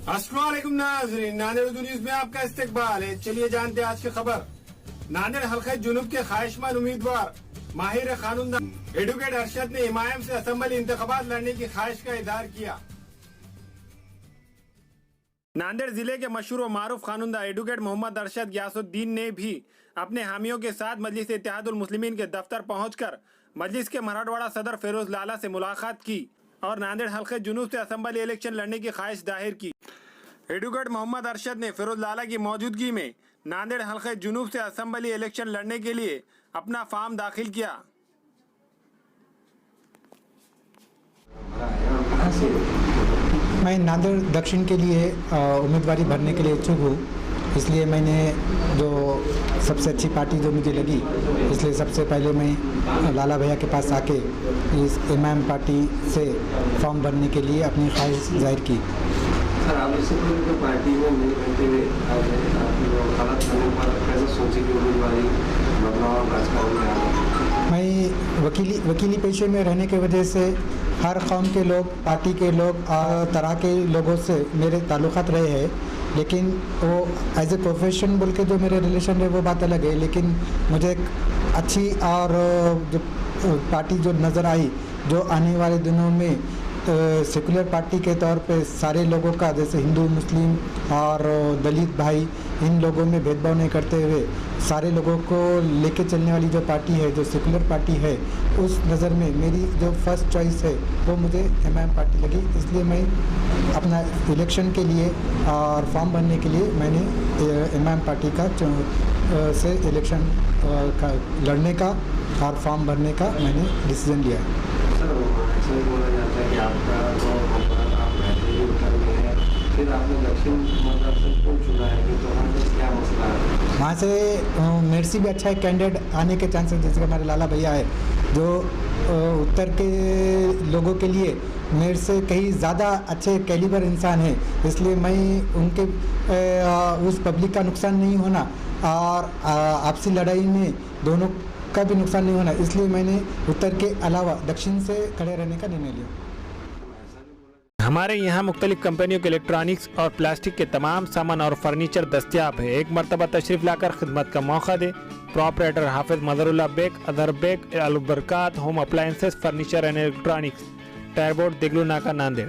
अस्सलाम वालेकुम नाज़रीन, नांदेड़ उर्दू न्यूज में आपका इस्तकबाल है। चलिए जानते हैं आज की खबर। नांदेड़ हल्का जुनूब के ख्वाहिशमंद उम्मीदवार माहिर कानूनदान एडवोकेट अरशद ने इमाम से असेंबली इंतखाबात लड़ने की ख्वाहिश का इजहार किया। नांदेड़ जिले के मशहूर व मारूफ कानूनदा एडवोकेट मोहम्मद अरशद गियासुद्दीन ने भी अपने हामियों के साथ मजलिस इत्तेहादुल मुस्लिमीन के दफ्तर पहुंचकर मजलिस के मराठवाड़ा सदर फिरोज लाला से मुलाकात की और नांदेड़ हल्के जुनूब से असेंबली इलेक्शन लड़ने की ख्वाहिश जाहिर की। एडवोकेट मोहम्मद अरशद ने फिरोज लाला की मौजूदगी में नांदेड़ हल्के जुनूब से असेंबली इलेक्शन लड़ने के लिए अपना फॉर्म दाखिल किया। मैं नांदेड़ दक्षिण के लिए उम्मीदवारी भरने के लिए इच्छुक हूँ, इसलिए मैंने जो सबसे अच्छी पार्टी जो मुझे लगी, इसलिए सबसे पहले मैं लाला भैया के पास आके इस इमाम पार्टी से फॉर्म भरने के लिए अपनी ख्वाहिश जाहिर की। सर, आप इससे पहले तो पार्टी में नहीं रहते हुए हालत करने पर कैसे सोचे कि उम्मीदवारी बदलाव राजकारण में आ? मैं वकीली पेशे में रहने की वजह से हर कौम के लोग, पार्टी के लोग और तरह के लोगों से मेरे ताल्लुक़ात रहे हैं, लेकिन वो एज ए प्रोफेशन बोल के जो मेरे रिलेशन है वो बात अलग है। लेकिन मुझे एक अच्छी और जो पार्टी जो नज़र आई, जो आने वाले दिनों में सेकुलर पार्टी के तौर पे सारे लोगों का, जैसे हिंदू, मुस्लिम और दलित भाई, इन लोगों में भेदभाव नहीं करते हुए सारे लोगों को लेके चलने वाली जो पार्टी है, जो सेकुलर पार्टी है, उस नज़र में मेरी जो फर्स्ट चॉइस है वो मुझे एमआईएम पार्टी लगी। इसलिए मैं अपना इलेक्शन के लिए और फॉर्म भरने के लिए मैंने एमआईएम पार्टी का से इलेक्शन का लड़ने का और फॉर्म भरने का मैंने डिसीजन लिया। सर, ऐसा बोला जाता है कि आपका जो आप बेहतरीन उत्तर में है, फिर आपने दक्षिण मतलब से क्यों चुना है, कि तो वहाँ से क्या मसला है? वहाँ से मेरे से भी अच्छा एक कैंडिडेट आने के चांसेस, जैसे कि हमारे लाला भैया है जो उत्तर के लोगों के लिए मेरे से कहीं ज़्यादा अच्छे कैलिबर इंसान है, इसलिए मैं उनके उस पब्लिक का नुकसान नहीं होना और आपसी लड़ाई में दोनों का भी नुकसान नहीं होना, इसलिए मैंने उत्तर के अलावा दक्षिण से खड़े रहने का निर्णय लिया। हमारे यहाँ मुख्तलिफ कंपनियों के इलेक्ट्रॉनिक्स और प्लास्टिक के तमाम सामान और फर्नीचर दस्तियाब है। एक मरतबा तशरीफ लाकर खिदमत का मौका दे। प्रोपराइटर हाफिज मदरुल्लाह बेग, अदर Baig, Albarkat home appliances, furniture and electronics, टायरबोर्ड, Deglur Naka, Nanded.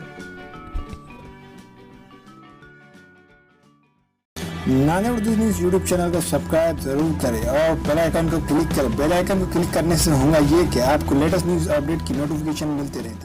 Nanded Urdu news YouTube channel को सब्सक्राइब जरूर करें और बेल आइकन को क्लिक करें। बेल आइकन को क्लिक करने से होगा ये कि आपको लेटेस्ट न्यूज अपडेट की नोटिफिकेशन मिलते रहते हैं।